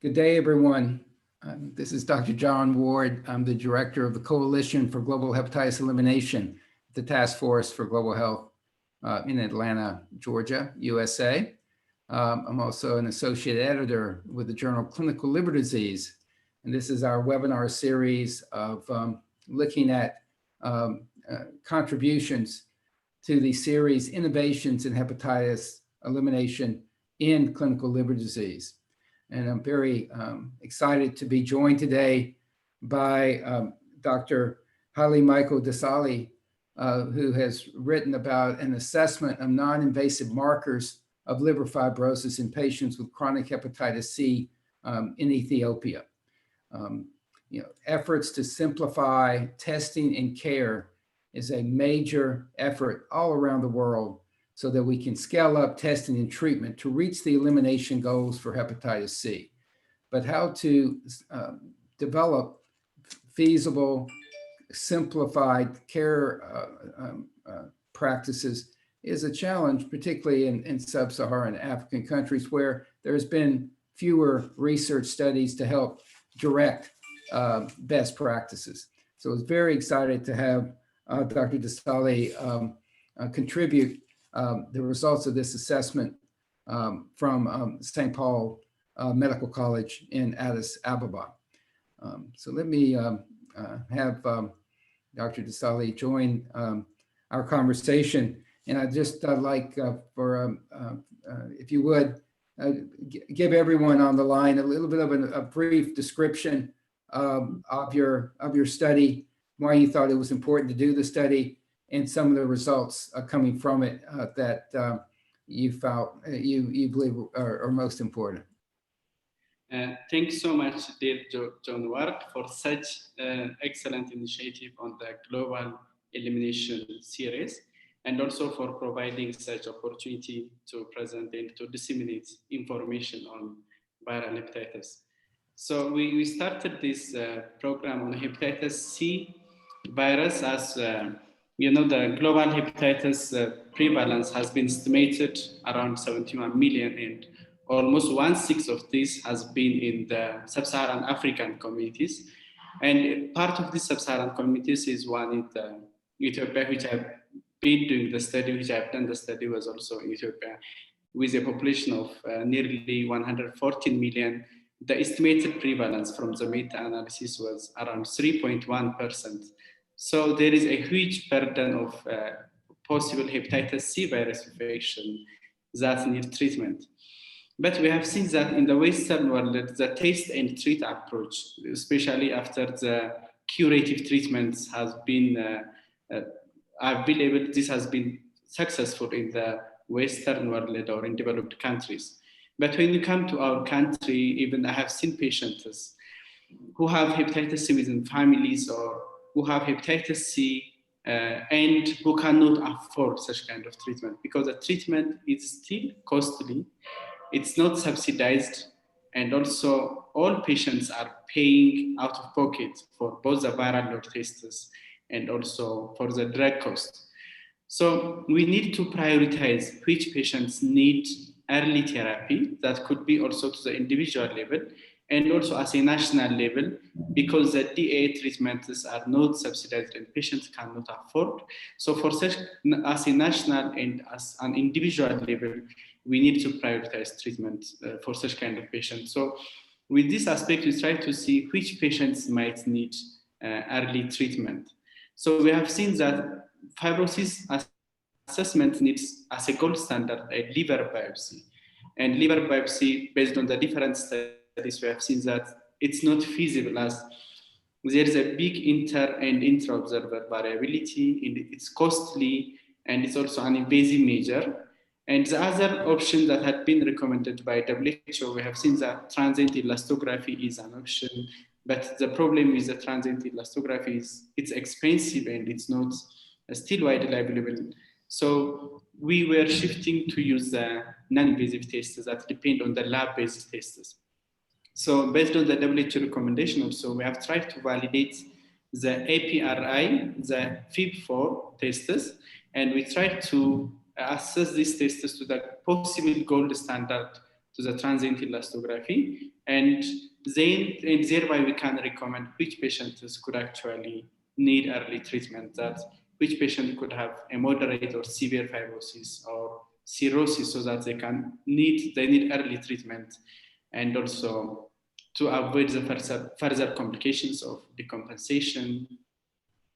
Good day, everyone. This is Dr. John Ward. I'm the director of the Coalition for Global Hepatitis Elimination, the Task Force for Global Health in Atlanta, Georgia, USA. I'm also an associate editor with the journal Clinical Liver Disease. And this is our webinar series of looking at contributions to the series Innovations in Hepatitis Elimination in Clinical Liver Disease. And I'm very excited to be joined today by Dr. Hailemichael Desalegn, who has written about an assessment of non-invasive markers of liver fibrosis in patients with chronic hepatitis C in Ethiopia. Efforts to simplify testing and care is a major effort all around the world so that we can scale up testing and treatment to reach the elimination goals for hepatitis C. But how to develop feasible, simplified care practices is a challenge, particularly in sub-Saharan African countries where there's been fewer research studies to help direct best practices. So I was very excited to have Dr. Desalegn contribute the results of this assessment from St. Paul Medical College in Addis, Ababa. So let me have Dr. Desalegn join our conversation. And I'd just like if you would, give everyone on the line a little bit of a brief description of your study, why you thought it was important to do the study, and some of the results coming from it that you felt you believe are most important. Thanks so much, dear John Ward, for such excellent initiative on the Global Elimination series, and also for providing such opportunity to present and to disseminate information on viral hepatitis. So we started this program on hepatitis C virus as the global hepatitis prevalence has been estimated around 71 million, and almost 1/6 of this has been in the sub-Saharan African communities. And part of these sub-Saharan communities is one in Ethiopia, which I've been doing the study, which I've done the study was also in Ethiopia, with a population of nearly 114 million. The estimated prevalence from the meta-analysis was around 3.1%. So there is a huge burden of possible hepatitis C virus infection that need treatment. But we have seen that in the Western world, the test and treat approach, especially after the curative treatments has been available, this has been successful in the Western world or in developed countries. But when you come to our country, even I have seen patients who have hepatitis C within families or who have hepatitis C and who cannot afford such kind of treatment because the treatment is still costly, it's not subsidized, and also all patients are paying out of pocket for both the viral load tests and also for the drug cost. So we need to prioritize which patients need early therapy that could be also to the individual level and also as a national level, because the DA treatments are not subsidized and patients cannot afford. So for such, as a national and as an individual level, we need to prioritize treatment for such kind of patients. So with this aspect, we try to see which patients might need early treatment. So we have seen that fibrosis assessment needs, as a gold standard, a liver biopsy. And liver biopsy, based on the different studies, we have seen that it's not feasible as there is a big inter and intra-observer variability, and it's costly, and it's also an invasive measure. And the other option that had been recommended by WHO, we have seen that transient elastography is an option, but the problem with the transient elastography is it's expensive and it's not still widely available. So we were shifting to use the non-invasive tests that depend on the lab-based tests. So based on the WHO recommendation also, we have tried to validate the APRI, the FIB4 tests, and we tried to assess these tests to the possible gold standard to the transient elastography, and thereby we can recommend which patients could actually need early treatment, that which patient could have a moderate or severe fibrosis or cirrhosis, so that they need early treatment, and also to avoid the further complications of decompensation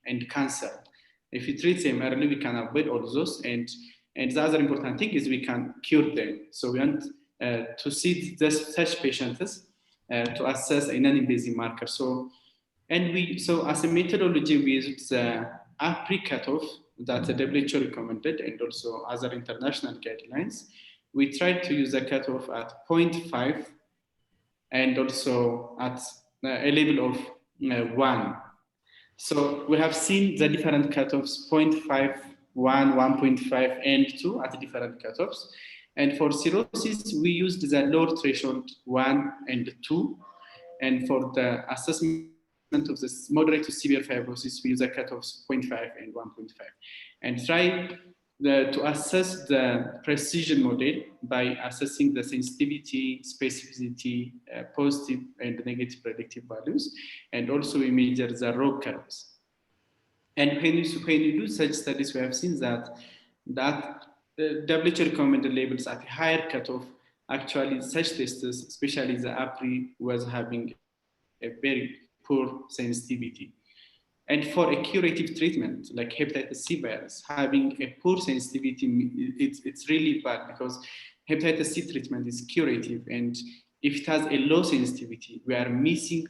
and cancer. If we treat them early, we can avoid all those, and the other important thing is we can cure them. So we want to see such patients to assess a non-invasive marker. So as a methodology, we used the APRI cutoff that the WHO recommended, and also other international guidelines. We tried to use a cutoff at 0.5 and also at a level of 1. So we have seen the different cutoffs, 0.5, 1, 1.5, and 2 at different cutoffs. And for cirrhosis, we used the lower threshold 1 and 2. And for the assessment of this moderate to severe fibrosis, we use a cutoffs 0.5 and 1.5. And try to assess the precision model by assessing the sensitivity, specificity, positive and negative predictive values. And also we measure the ROG curves. And when you do such studies, we have seen that WHO recommended labels at a higher cutoff. Actually, such tests, especially the APRI, was having a very poor sensitivity. And for a curative treatment like hepatitis C virus, having a poor sensitivity, it's really bad, because hepatitis C treatment is curative, and if it has a low sensitivity, we are missing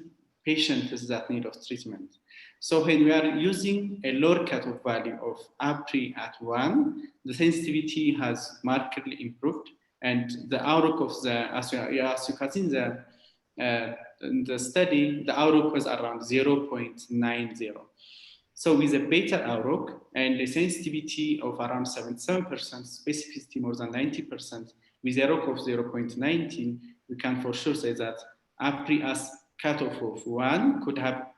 patients that need of treatment. So when we are using a lower cutoff value of APRI at 1, the sensitivity has markedly improved, and the outlook of as you can see in the study, the outlook was around 0.90. So with a better outlook and a sensitivity of around 77%, specificity more than 90%, with a ROC of 0.19, we can for sure say that APRI as cutoff of 1 could have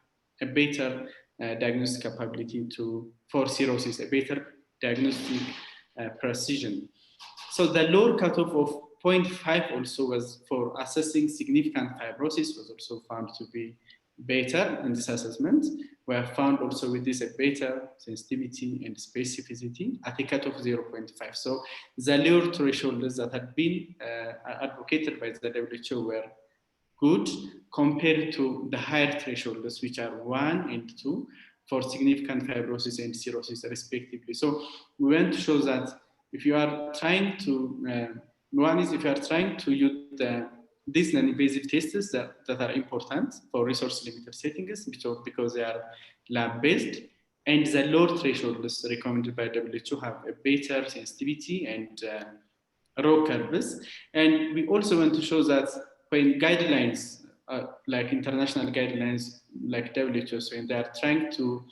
a better diagnostic capability for cirrhosis, a better diagnostic precision. So the lower cutoff of 0.5 also was for assessing significant fibrosis, was also found to be better in this assessment. We have found also with this a better sensitivity and specificity at a cutoff of 0.5. So the lower thresholds that had been advocated by the WHO were good compared to the higher thresholds, which are 1 and 2 for significant fibrosis and cirrhosis respectively. So we want to show that if you are trying to, if you are trying to use these non-invasive tests that are important for resource-limited settings, because they are lab-based, and the lower thresholds recommended by WHO have a better sensitivity and ROC curves. And we also want to show that when guidelines, like international guidelines, like WHO, when they are trying to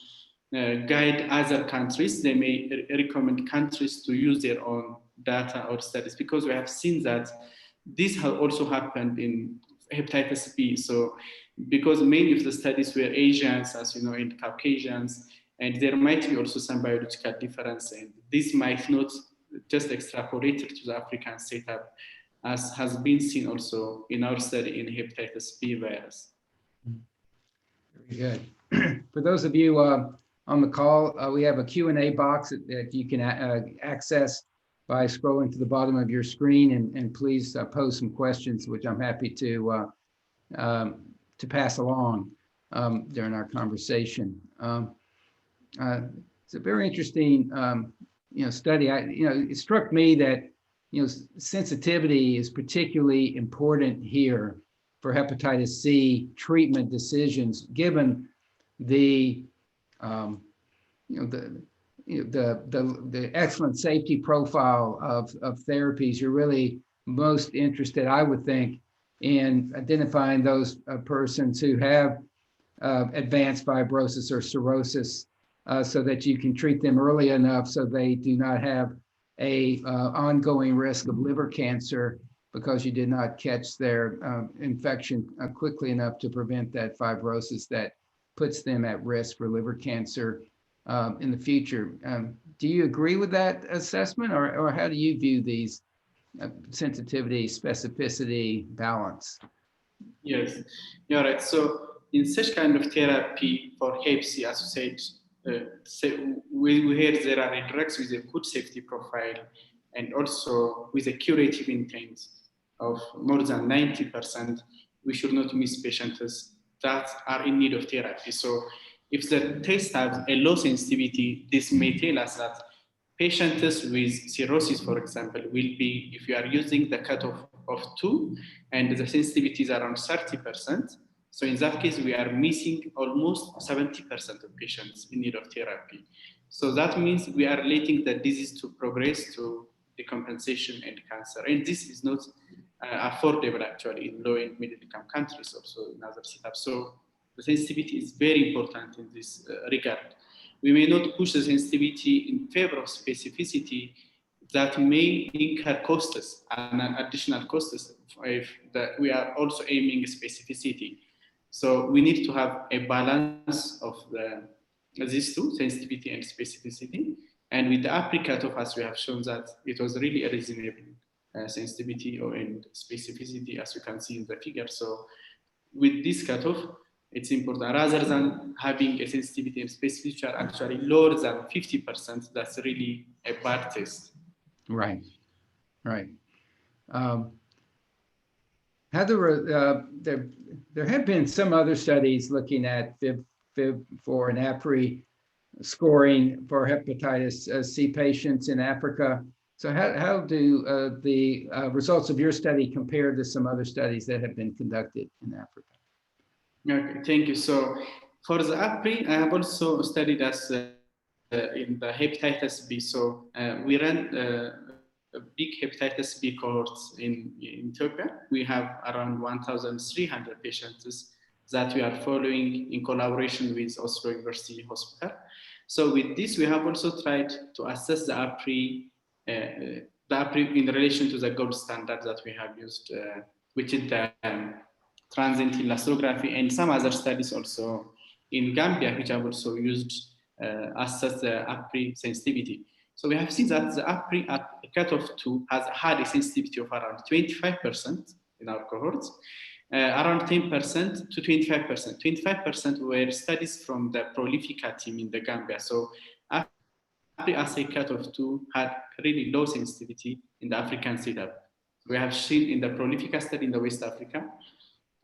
guide other countries, they may recommend countries to use their own data or studies, because we have seen that this has also happened in hepatitis B. So because many of the studies were Asians, as you know, and Caucasians, and there might be also some biological difference, and this might not just extrapolated to the African setup, as has been seen also in our study in hepatitis B virus. Very good. For those of you on the call, we have a Q&A box that you can access by scrolling to the bottom of your screen, and please pose some questions, which I'm happy to pass along during our conversation. It's a very interesting study. It struck me that sensitivity is particularly important here for hepatitis C treatment decisions, given the excellent safety profile of therapies. You're really most interested, I would think, in identifying those persons who have advanced fibrosis or cirrhosis, so that you can treat them early enough so they do not have a ongoing risk of liver cancer, because you did not catch their infection quickly enough to prevent that fibrosis that puts them at risk for liver cancer in the future. Do you agree with that assessment, or how do you view these sensitivity, specificity, balance. Yes, you're right. So in such kind of therapy for Hep C associated, we hear there are drugs with a good safety profile and also with a curative intent of more than 90%. We should not miss patients that are in need of therapy. So if the test has a low sensitivity, this may tell us that patients with cirrhosis, for example, will be, if you are using the cutoff of 2 and the sensitivity is around 30%, so in that case, we are missing almost 70% of patients in need of therapy. So that means we are letting the disease to progress to decompensation and cancer. And this is not affordable actually in low and middle income countries, also in other setups. So the sensitivity is very important in this regard. We may not push the sensitivity in favor of specificity that may incur costs and additional costs if we are also aiming specificity. So we need to have a balance of these two, sensitivity and specificity. And with the APRI cutoff, as we have shown that it was really a reasonable sensitivity and specificity, as you can see in the figure. So with this cutoff, it's important rather than having a sensitivity and specificity which are actually lower than 50%. That's really a bad test. Right, right. There have been some other studies looking at FIB4 and APRI scoring for hepatitis C patients in Africa. So how do the results of your study compare to some other studies that have been conducted in Africa? Okay, thank you. So for the APRI, I have also studied as in the hepatitis B. So we ran a big hepatitis B cohorts in Ethiopia. We have around 1,300 patients that we are following in collaboration with Oslo University Hospital. So with this, we have also tried to assess the APRI in relation to the gold standard that we have used, which is the transient elastography, and some other studies also in Gambia, which have also used assess the APRI sensitivity. So we have seen that the APRI at a cutoff 2 has had a sensitivity of around 25% in our cohorts, around 10% to 25%. 25% were studies from the Prolifica team in the Gambia. So APRI as a cutoff 2 had really low sensitivity in the African setup. We have seen in the Prolifica study in the West Africa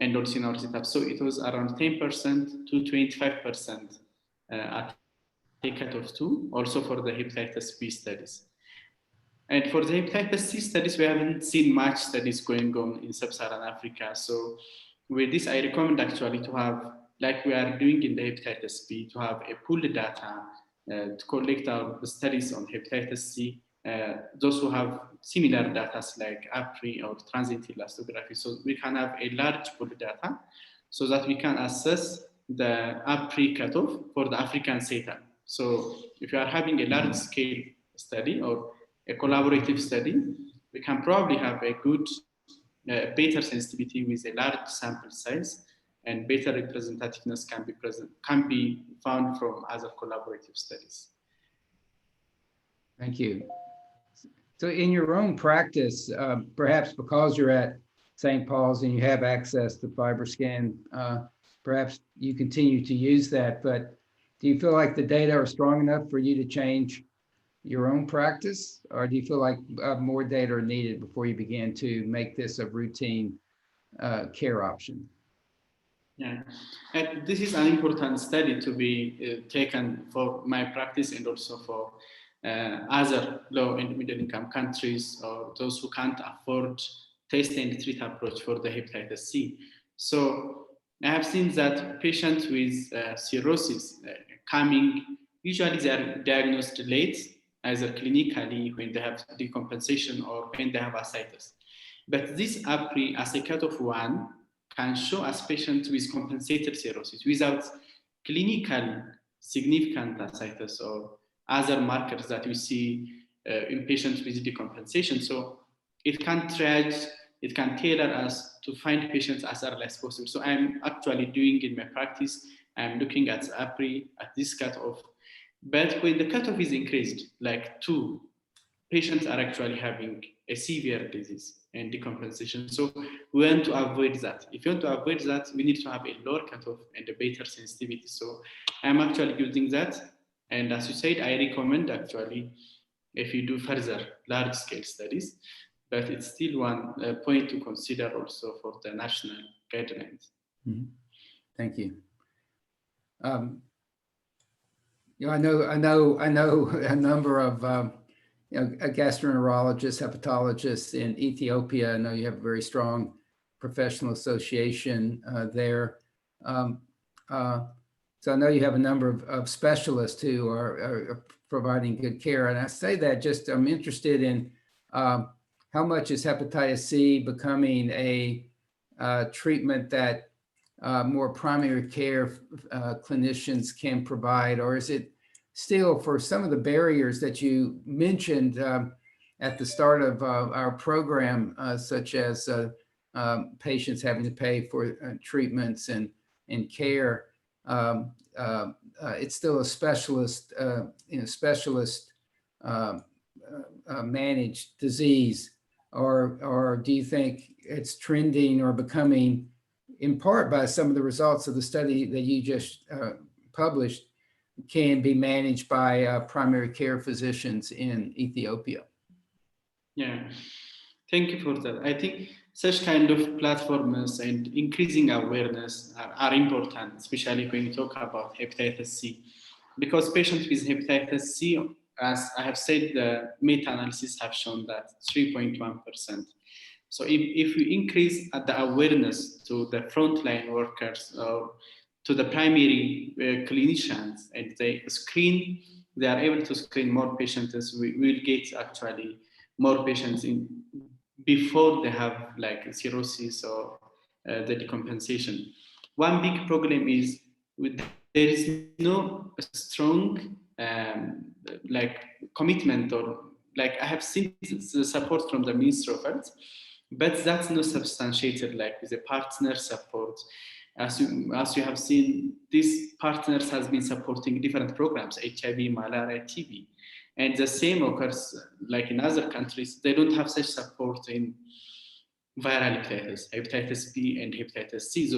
and also in our setup. So it was around 10% to 25% at a cutoff 2, also for the hepatitis B studies. And for the hepatitis C studies, we haven't seen much studies going on in sub-Saharan Africa. So with this, I recommend actually to have, like we are doing in the hepatitis B, to have a pooled data to collect our studies on hepatitis C, those who have similar data like APRI or transient elastography. So we can have a large pooled data so that we can assess the APRI cutoff for the African setup. So if you are having a large scale study or a collaborative study, we can probably have a good, better sensitivity with a large sample size, and better representativeness can be found from other collaborative studies. Thank you. So in your own practice, perhaps because you're at St. Paul's and you have access to FibroScan, perhaps you continue to use that, but do you feel like the data are strong enough for you to change your own practice, or do you feel like more data are needed before you begin to make this a routine care option? Yeah, and this is an important study to be taken for my practice and also for other low and middle income countries or those who can't afford test and treat approach for the hepatitis C. So I have seen that patients with cirrhosis usually they are diagnosed late, either clinically when they have decompensation or when they have ascites. But this APRI as a cutoff 1 can show us patients with compensated cirrhosis without clinical significant ascites or other markers that we see in patients with decompensation. So it can triage, it can tailor us to find patients as early as possible. So I'm actually doing in my practice, I'm looking at APRI at this cutoff. But when the cutoff is increased, like 2, patients are actually having a severe disease and decompensation. So we want to avoid that. If you want to avoid that, we need to have a lower cutoff and a better sensitivity. So I'm actually using that. And as you said, I recommend actually if you do further large scale studies, but it's still one point to consider also for the national guidelines. Mm-hmm. Thank you. I know a number of gastroenterologists, hepatologists in Ethiopia. I know you have a very strong professional association there. So I know you have a number of specialists who are providing good care. And I say that just I'm interested in how much is hepatitis C becoming a treatment that more primary care clinicians can provide, or is it still for some of the barriers that you mentioned at the start of our program, such as patients having to pay for treatments and care? It's still a specialist, specialist managed disease, or do you think it's trending or becoming, in part by some of the results of the study that you just published, can be managed by primary care physicians in Ethiopia? Yeah, thank you for that. I think such kind of platforms and increasing awareness are important, especially when you talk about hepatitis C, because patients with hepatitis C, as I have said, the meta-analysis have shown that 3.1%. So if we increase the awareness to the frontline workers or to the primary clinicians, and they are able to screen more patients, we will get actually more patients in before they have like cirrhosis or the decompensation. One big problem is there is no strong like commitment, or like I have seen the support from the Ministry of Health, but that's not substantiated like with a partner support. As you have seen, these partners has been supporting different programs, HIV, malaria, TB. And the same occurs like in other countries. They don't have such support in viral hepatitis B and hepatitis C.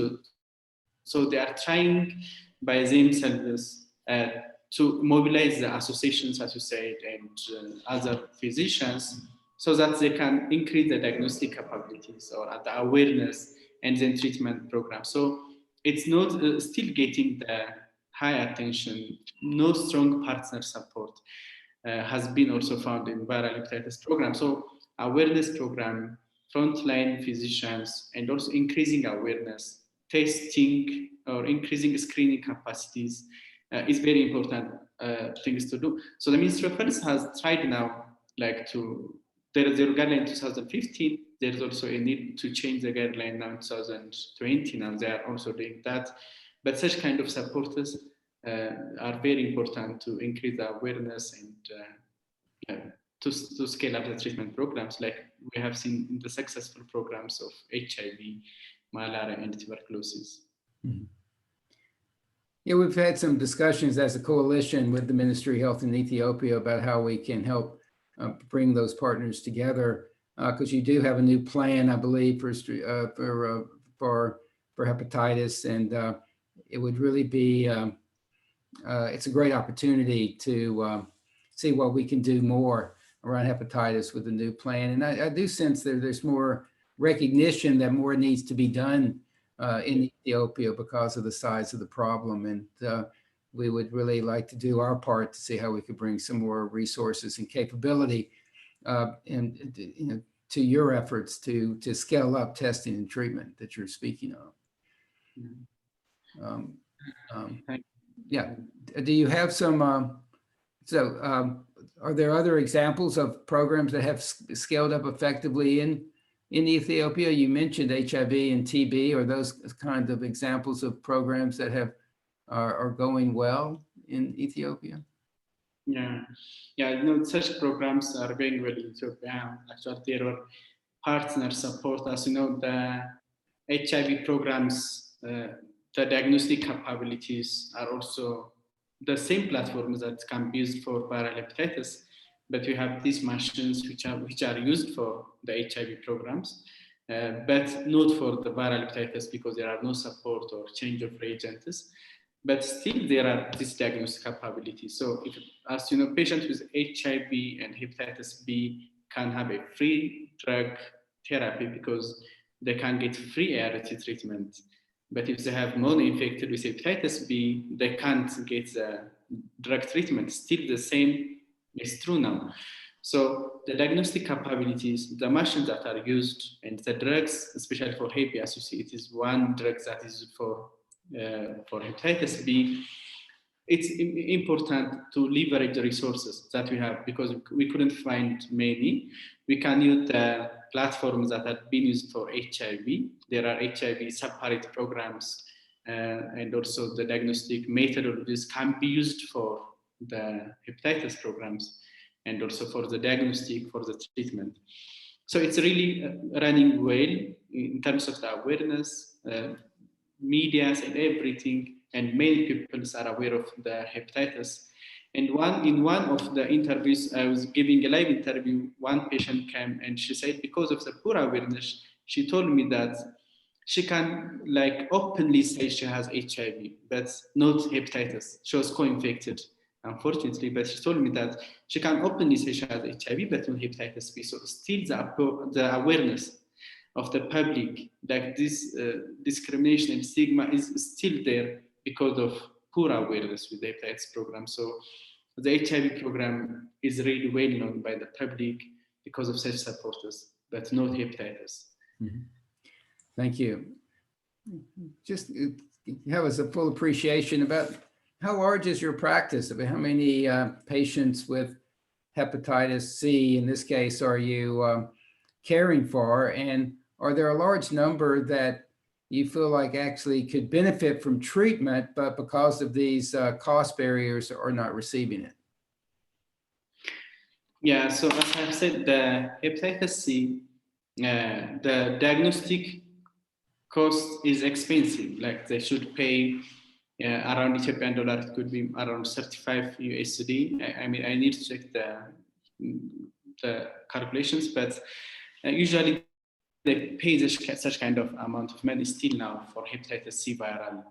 So they are trying by themselves to mobilize the associations, as you said, and other physicians, so that they can increase the diagnostic capabilities or the awareness and then treatment program. So it's not still getting the high attention. No strong partner support has been also found in viral hepatitis program. So awareness program, frontline physicians, and also increasing awareness, testing or increasing screening capacities is very important things to do. So the Ministry of Health has tried now, like there is a guideline in 2015. There is also a need to change the guideline now in 2020. Now they are also doing that. But such kind of supporters are very important to increase the awareness and to scale up the treatment programs, like we have seen in the successful programs of HIV, malaria, and tuberculosis. Mm-hmm. Yeah, we've had some discussions as a coalition with the Ministry of Health in Ethiopia about how we can help bring those partners together, because you do have a new plan, I believe, for hepatitis, and it would really be it's a great opportunity to see what we can do more around hepatitis with the new plan. And I do sense that there's more recognition that more needs to be done in Ethiopia because of the size of the problem. And we would really like to do our part to see how we could bring some more resources and capability and to your efforts to scale up testing and treatment that you're speaking of. Yeah. Do you have some, are there other examples of programs that have scaled up effectively in Ethiopia? You mentioned HIV and TB. Are those kinds of examples of programs that are going well in Ethiopia? Yeah, such programs are going well in Ethiopia. Actually, there are partner support. As you know, the HIV programs, the diagnostic capabilities are also the same platforms that can be used for viral hepatitis, but we have these machines which are used for the HIV programs, but not for the viral hepatitis because there are no support or change of reagents. But still, there are these diagnostic capabilities. So, if, as you know, patients with HIV and hepatitis B can have a free drug therapy because they can get free ART treatment. But if they have non-infected with hepatitis B, they can't get the drug treatment. Still, the same is true now. So the diagnostic capabilities, the machines that are used, and the drugs, especially for Hep, as you see, it is one drug that is used for hepatitis B. It's important to leverage the resources that we have because we couldn't find many. We can use the platforms that have been used for HIV. There are HIV separate programs and also the diagnostic methodologies can be used for the hepatitis programs and also for the diagnostic, for the treatment. So it's really running well in terms of the awareness, medias and everything, and many people are aware of the hepatitis. And in one of the interviews, I was giving a live interview, one patient came and she said, because of the poor awareness, she told me that she can like openly say she has HIV, but not hepatitis. She was co-infected, unfortunately, but she told me that she can openly say she has HIV, but not hepatitis B. So still the awareness of the public, like this discrimination and stigma is still there because of poor awareness with the hepatitis program. So the HIV program is really well known by the public because of such supporters, but not hepatitis. Mm-hmm. Thank you. Just have us a full appreciation about how large is your practice? About how many patients with hepatitis C, in this case, are you caring for? And are there a large number that you feel like actually could benefit from treatment, but because of these cost barriers are not receiving it? Yeah, so as I've said, the hepatitis C, the diagnostic cost is expensive. Like they should pay around Ethiopian dollar, it could be around 35 USD. I mean, I need to check the calculations, but usually they pay such kind of amount of money still now for hepatitis C viral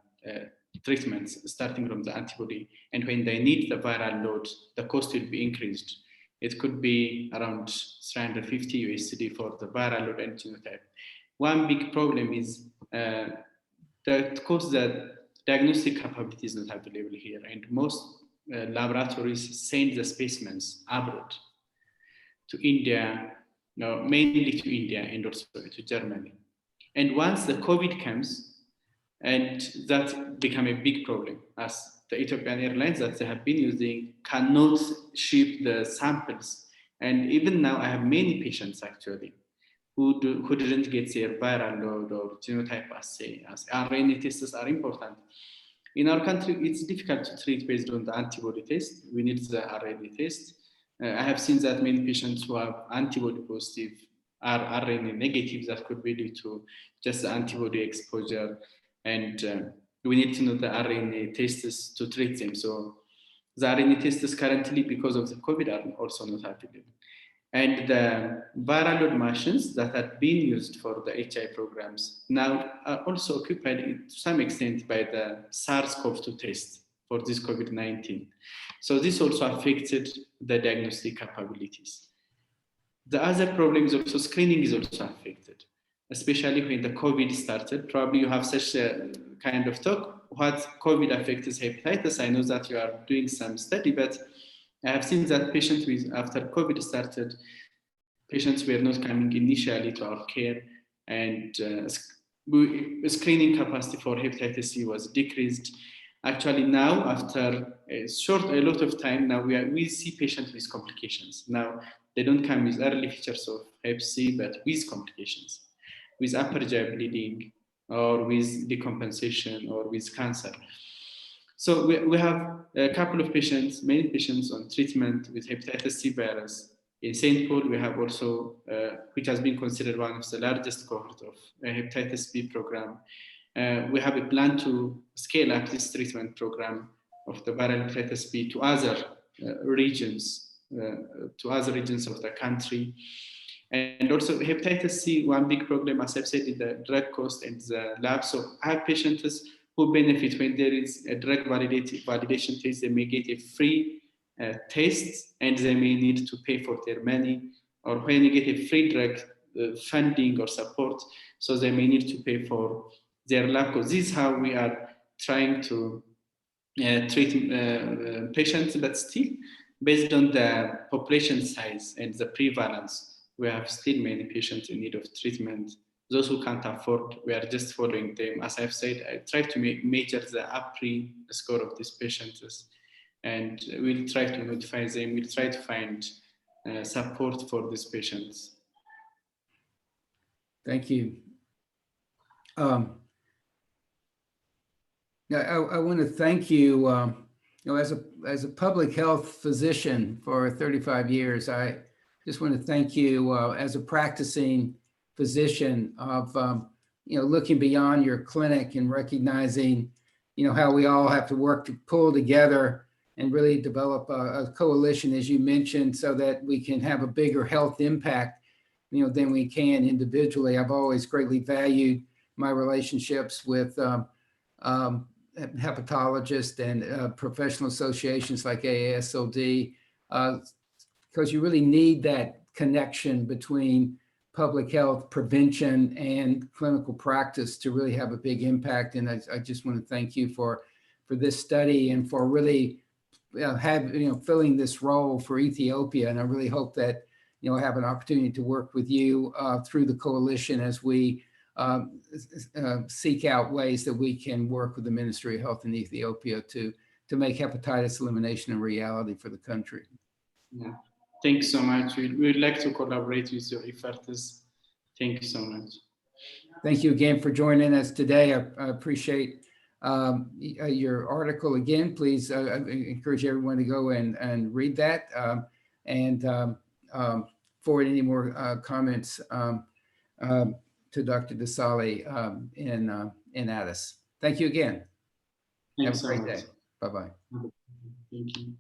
treatments, starting from the antibody. And when they need the viral load, the cost will be increased. It could be around 350 USD for the viral load and genotype. One big problem is that cause the diagnostic capability is not available here, and most laboratories send the specimens abroad to India, mainly to India and also to Germany. And once the COVID comes, and that become a big problem, as the Ethiopian Airlines that they have been using cannot ship the samples. And even now, I have many patients actually who didn't get their viral load or genotype assay, as RNA tests are important. In our country, it's difficult to treat based on the antibody test. We need the RNA test. I have seen that many patients who have antibody positive are RNA negative that could be due to just the antibody exposure. And we need to know the RNA tests to treat them. So the RNA tests currently, because of the COVID, are also not available. And the viral load machines that are being used for the HI programs now are also occupied to some extent by the SARS-CoV-2 test for this COVID-19. So this also affected the diagnostic capabilities. The other problem is also screening is also affected, especially when the COVID started. Probably you have such a kind of talk, what COVID affects hepatitis. I know that you are doing some study, but I have seen that patients with, after COVID started, patients were not coming initially to our care, and screening capacity for hepatitis C was decreased. Actually now, after a lot of time, now we see patients with complications. Now, they don't come with early features of Hep C, but with complications, with upper GI bleeding, or with decompensation, or with cancer. So we have a couple of patients, many patients on treatment with hepatitis C virus. In St. Paul, we have also, which has been considered one of the largest cohort of hepatitis B program. We have a plan to scale up this treatment program of the viral hepatitis B to other regions to other regions of the country. And also hepatitis C, one big problem, as I've said, is the drug cost and the lab. So I have patients who benefit when there is a drug validation test. They may get a free test and they may need to pay for their money, or when you get a free drug funding or support, so they may need to pay for their lab costs. This is how we are trying to treat patients, but still based on the population size and the prevalence, we have still many patients in need of treatment. Those who can't afford, we are just following them. As I've said, I try to measure the APRI score of these patients, and we'll try to notify them. We'll try to find support for these patients. Thank you. I want to thank you. As a public health physician for 35 years, I just want to thank you as a practicing physician of looking beyond your clinic and recognizing how we all have to work to pull together and really develop a coalition, as you mentioned, so that we can have a bigger health impact than we can individually. I've always greatly valued my relationships with hepatologists and professional associations like AASLD, because you really need that connection between public health prevention and clinical practice to really have a big impact. And I just want to thank you for this study and for really filling this role for Ethiopia. And I really hope that I have an opportunity to work with you through the coalition as we seek out ways that we can work with the Ministry of Health in Ethiopia to make hepatitis elimination a reality for the country. Yeah, thanks so much. We'd like to collaborate with your efforts. Thank you so much. Thank you again for joining us today. I appreciate your article again. Please I encourage everyone to go and read that and forward any more comments to Dr. Desalegn in Addis. Thank you again. Thanks Have a great so much. day. Bye-bye. Thank you.